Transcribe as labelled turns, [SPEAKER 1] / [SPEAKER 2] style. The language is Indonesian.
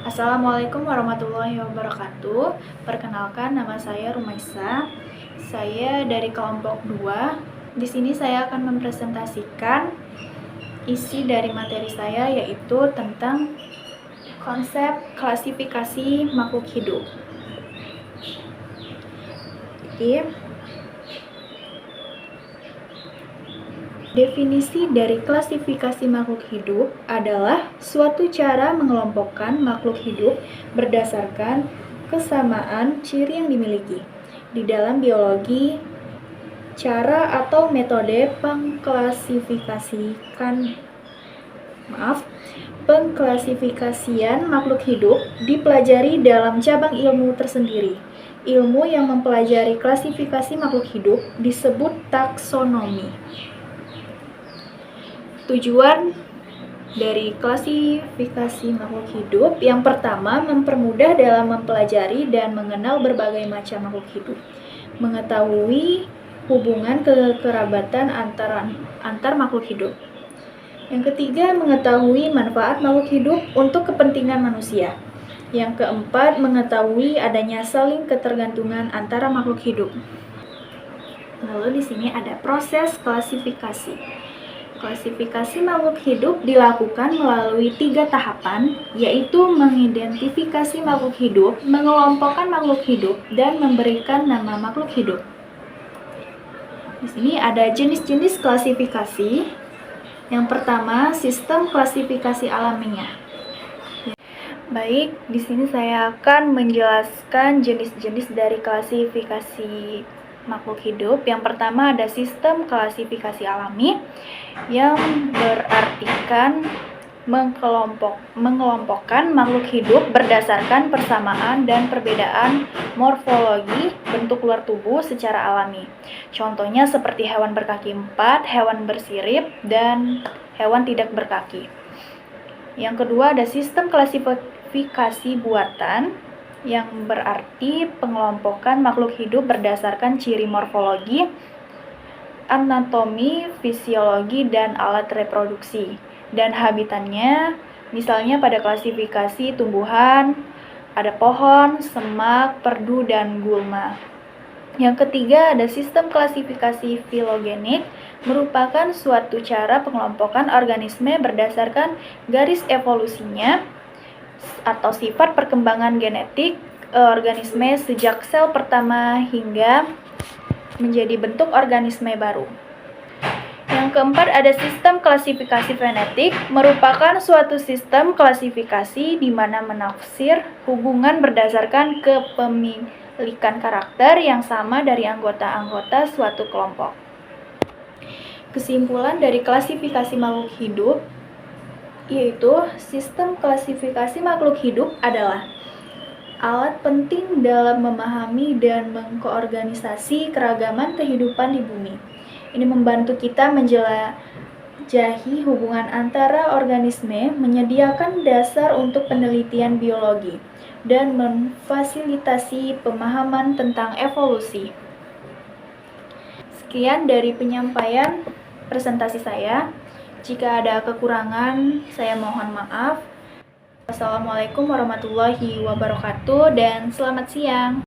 [SPEAKER 1] Assalamualaikum warahmatullahi wabarakatuh. Perkenalkan, nama saya Rumaisa. Saya dari kelompok 2. Di sini saya akan mempresentasikan isi dari materi saya, yaitu tentang konsep klasifikasi makhluk hidup. Definisi dari klasifikasi makhluk hidup adalah suatu cara mengelompokkan makhluk hidup berdasarkan kesamaan ciri yang dimiliki. Di dalam biologi, cara atau metode pengklasifikasian makhluk hidup dipelajari dalam cabang ilmu tersendiri. Ilmu yang mempelajari klasifikasi makhluk hidup disebut taksonomi. Tujuan dari klasifikasi makhluk hidup yang pertama, mempermudah dalam mempelajari dan mengenal berbagai macam makhluk hidup, mengetahui hubungan kekerabatan antar makhluk hidup. Yang ketiga, mengetahui manfaat makhluk hidup untuk kepentingan manusia. Yang keempat, mengetahui adanya saling ketergantungan antara makhluk hidup. Lalu di sini ada proses klasifikasi. Klasifikasi makhluk hidup dilakukan melalui 3 tahapan, yaitu mengidentifikasi makhluk hidup, mengelompokkan makhluk hidup, dan memberikan nama makhluk hidup. Di sini ada jenis-jenis klasifikasi. Yang pertama, sistem klasifikasi alamiah. Baik, di sini saya akan menjelaskan jenis-jenis dari klasifikasi makhluk hidup. Yang pertama ada sistem klasifikasi alami yang berartikan mengelompokkan makhluk hidup berdasarkan persamaan dan perbedaan morfologi bentuk luar tubuh secara alami. Contohnya seperti hewan berkaki 4, hewan bersirip, dan hewan tidak berkaki. Yang kedua ada sistem klasifikasi buatan yang berarti pengelompokan makhluk hidup berdasarkan ciri morfologi, anatomi, fisiologi, dan alat reproduksi, dan habitatnya. Misalnya pada klasifikasi tumbuhan, ada pohon, semak, perdu, dan gulma. Yang ketiga ada sistem klasifikasi filogenik, merupakan suatu cara pengelompokan organisme berdasarkan garis evolusinya atau sifat perkembangan genetik organisme sejak sel pertama hingga menjadi bentuk organisme baru. Yang keempat ada sistem klasifikasi fenetik, merupakan suatu sistem klasifikasi di mana menafsir hubungan berdasarkan kepemilikan karakter yang sama dari anggota-anggota suatu kelompok. Kesimpulan dari klasifikasi makhluk hidup yaitu sistem klasifikasi makhluk hidup adalah alat penting dalam memahami dan mengkoorganisasi keragaman kehidupan di bumi. Ini membantu kita menjelajahi hubungan antara organisme, menyediakan dasar untuk penelitian biologi, dan memfasilitasi pemahaman tentang evolusi. Sekian dari penyampaian presentasi saya. Jika ada kekurangan, saya mohon maaf. Wassalamualaikum warahmatullahi wabarakatuh dan selamat siang.